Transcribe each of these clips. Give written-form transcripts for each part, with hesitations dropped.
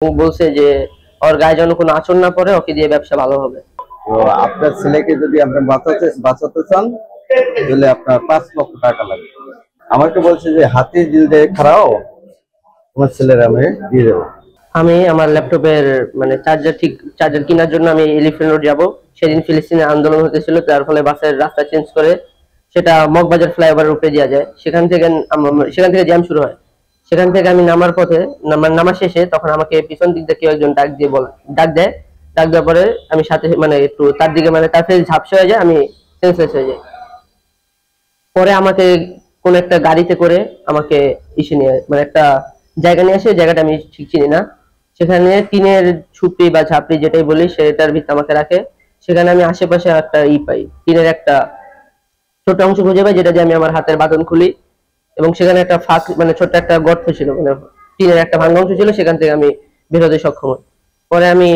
ও বলছে যে ওর গায়ে যেন কোনো আঁচড় না পড়ে, ওকে দিয়ে ব্যবসা ভালো হবে। তো আপনার ছেলেকে যদি আপনি বাঁচাতে চান তাহলে আপনার 5 লক্ষ টাকা লাগবে। আমাকে বলছে যে হাতি জিল দিয়ে খাড়াও, তোমার ছেলের আমি দিয়ে দেবো। আমি আমার ল্যাপটপের মানে চার্জার কেনার জন্য আমি এলিফ্যান্ট রোড যাবো। সেদিন ফিলিস্তিনে আন্দোলন হতেছিল, তার ফলে বাসের রাস্তা চেঞ্জ করে সেটা মগবাজার ফ্লাইওভারের উপরে দেওয়া যায়। সেখান থেকে জ্যাম শুরু হয়। সেখান থেকে আমি নামার পথে নামার শেষে তখন আমাকে পিছন দিক দিয়ে কেউ একজন ডাক দেয়। ডাক দেওয়ার পরে আমি সাথে মানে একটু তার দিকে মানে তার ফেস ঝাপসা হয়ে যায়, আমি সেন্সলেস হয়ে যাই। পরে আমাকে কোন একটা গাড়িতে করে আমাকে ইসে নিয়ে মানে একটা জায়গা নিয়ে আসে, জায়গাটা আমি ঠিক চিনি না। সেখানে টিনের ঝুপড়ি বা ঝাপড়ি যেটাই বলি, সেটার ভিতরে আমাকে রাখে। সেখানে আমি আশেপাশে একটা পাই, টিনের একটা ছোট অংশ খুঁজে পাই, যেটা দিয়ে আমি আমার হাতের বাঁধন খুলি। এবং সেখানে একটা ফাঁক মানে ছোট্ট একটা গর্ত ছিল, মানে টিনের একটা ভাঙা অংশ ছিল, সেখান থেকে আমি বের হতে সক্ষম হই। পরে আমি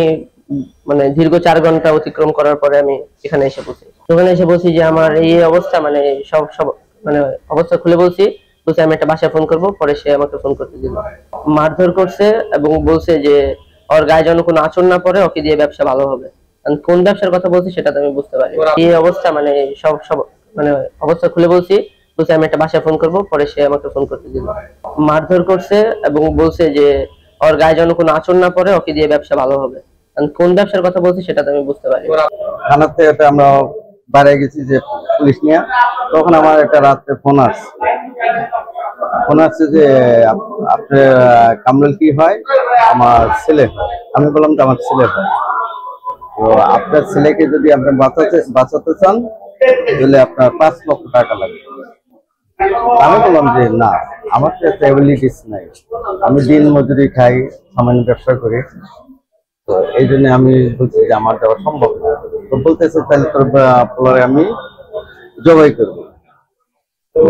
মানে দীর্ঘ 4 ঘন্টা অতিক্রম করার পরে আমি এখানে এসে পড়ছি। ওখানে এসে বলছি যে আমার এই অবস্থা, মানে সব সব মানে অবস্থা খুলে বলছি। বলছে আমি একটা বাসায় ফোন করবো। পরে সে আমাকে ফোন করতে দিল, মারধর করছে এবং বলছে যে ওর গায়ে যেন কোনো আঁচড় না পড়ে, ওকে দিয়ে ব্যবসা ভালো হবে। কোন ব্যবসার কথা বলছি সেটা তো আমি বুঝতে পারি। এই অবস্থা মানে সব সব মানে অবস্থা খুলে বলছি। বলছে আমি একটা বাসায় ফোন করবো। পরে সে আমাকে ফোন করতে দিল, মারধর করছে এবং বলছে যে ওর গায়ে যেন কোনো আঁচড় না পড়ে, ওকে দিয়ে ব্যবসা ভালো হবে। কোন ব্যবসার কথা বলছি সেটা তো আমি বুঝতে পারি। থানার থেকে আমরা বাইরে গেছি যে পুলিশ নিয়ে, তখন আমার একটা রাত্রে ফোন আসছে যে আপনার কামরুল কি হয়? আমার ছেলে। আমি বললাম যে আমার ছেলে হয়। তো আপনার ছেলেকে যদি আপনি বাঁচাতে চান তাহলে আপনার 5 লক্ষ টাকা লাগবে। আমি বললাম যে না, আমার তো এবিলিটিস নাই, আমি দিন মজুরি খাই, সামান্য ব্যবসা করি। তো এই জন্য আমি বলছি যে আমার দেওয়া সম্ভব না। তো বলতেছে তাহলে তোর পোলারে আমি জবাই করবো। তো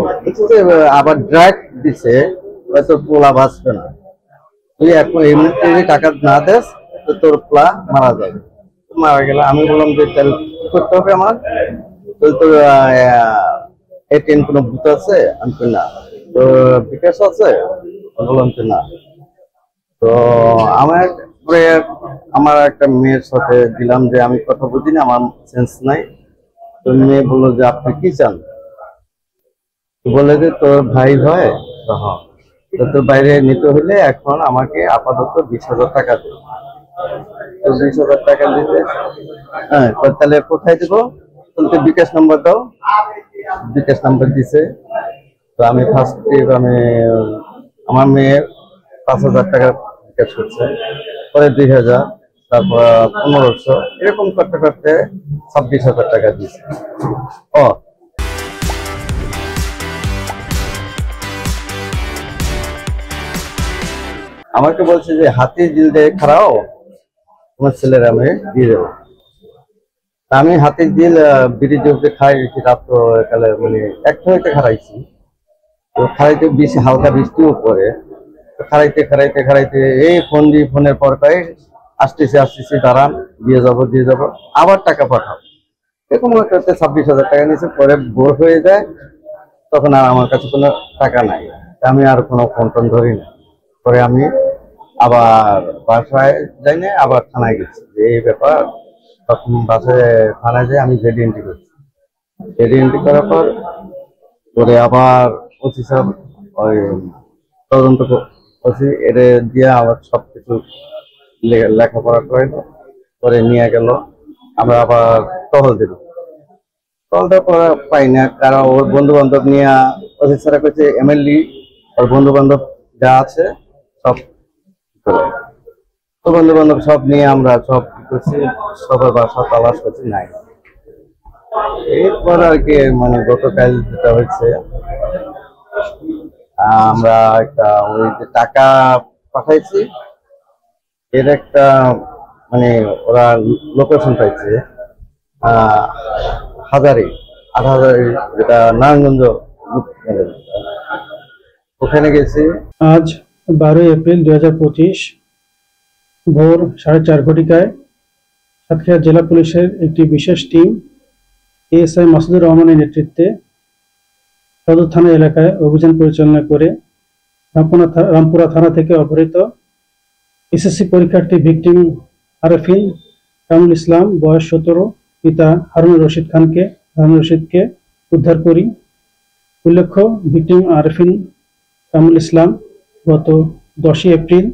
আবার ড্রাগ দিছে, তোর পোলা বাঁচবে না, তুই এখন এই মুহূর্তে যদি টাকা না দেস তো তোর পোলা মারা যাবে। মারা গেল। আমি বললাম যে তাহলে কি করতে হবে আমার? তাহলে তোর এটিএম কোনো বুথ আছে? আমি বলি না। তো বিকাশ আছে? বললাম যে না। তো আমার পরে আমার একটা মেয়ের সাথে দিলাম যে আমি কথা বুঝি না, আমার সেন্স নাই। তো মেয়ে বললো যে আপনি কি চান? বলে যে তোর ভাই হয়। তো হ্যাঁ, তো তোর বাইরে নিতে হলে এখন আমাকে আপাতত 20,000 টাকা দেবে। তো 20,000 টাকা দিতে, হ্যাঁ, তাহলে কোথায় দেবো? বলতে বিকাশ নাম্বার দাও। বিকাশ নাম্বার দিছে। তো আমি ফার্স্ট আমি আমার মেয়ের 5,000 টাকা বিকাশ করছে, পরে 2,000, তারপর 1,500, এরকম করতে করতে 26,000 টাকা দিচ্ছে। ও আমাকে বলছে যে হাতি জিল দিয়ে খাড়াও, তোমার ছেলের আমি দিয়ে দেবো। আমি হাতির জিল ব্রিজ উপরে খাই রাত্র কালে, মানে একটা হইতে খারাইছি। তো খারাইতে বেশি হালকা বৃষ্টিও পড়ে। খারাইতে খারাইতে খারাইতে এই ফোনের পর কয়ে আসতেছি দাঁড়ান, দিয়ে যাবো, আবার টাকা পাঠাও। এরকম করতে 26,000 টাকা নিয়েছে। পরে বোর হয়ে যায়, তখন আর আমার কাছে কোনো টাকা নাই। আমি আর কোনো ফোন টোন ধরি না। পরে আমি আবার বাসায় যাই না, আবার থানায় গেছি যে এই ব্যাপার। তখন থানায় যাই, আমি জেডি এন্ট্রি করছি। জেডি এন্ট্রি করার পর পরে আবার ওসি সাহেব ওই তদন্ত করছি, এটা দিয়ে আবার সবকিছু লেখাপড়া করাইলো। পরে নিয়ে গেল, আমরা আবার টহল দিল। টহল দেওয়ার পর পাই না, কারণ ওর বন্ধু বান্ধব নিয়ে ওসি স্যার কাছে এমএলএ ওর বন্ধু বান্ধব যা আছে সব করে। তো বন্ধু বান্ধব সব নিয়ে আমরা সব করছি, সবার বাসা তালাশ করছি, নাই। এরপর আর কি মানে গতকাল যেটা হয়েছে, আমরা একটা ওই যে টাকা পাঠাইছি, এর একটা মানে ওরা লোকেশন পাইছে হাজারি 8,000, যেটা নারায়ণগঞ্জ, ওখানে গেছি। আজ 12 এপ্রিল 2025 ভোর 4:30 সাতক্ষীরা জেলা পুলিশের একটি বিশেষ টিম এএসআই মাসুদুর রহমানের নেতৃত্বে সদর থানা এলাকায় অভিযান পরিচালনা করে রামপুরা থানা থেকে অপহৃত এসএসসি পরীক্ষার্থী ভিকটিম আরফিন কামরুল ইসলাম, বয়স 17, পিতা হারুন রশিদকে উদ্ধার করি। উল্লেখ্য, ভিকটিম আরফিন কামরুল ইসলাম গত 10 এপ্রিল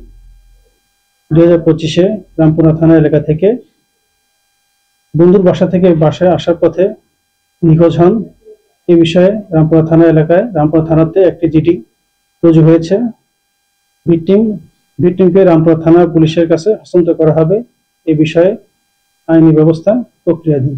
2025-এ রামপুরা থানা এলাকা থেকে বন্ধুর বাসা থেকে বাসায় আসার পথে নিখোঁজ হন। এ বিষয়ে রামপুরা থানাতে একটি জিডি রুজু হয়েছে। ভিকটিমকে রামপুরা থানা পুলিশের কাছে হস্তান্তর করা হবে। এ বিষয়ে আইনি ব্যবস্থা প্রক্রিয়াধীন।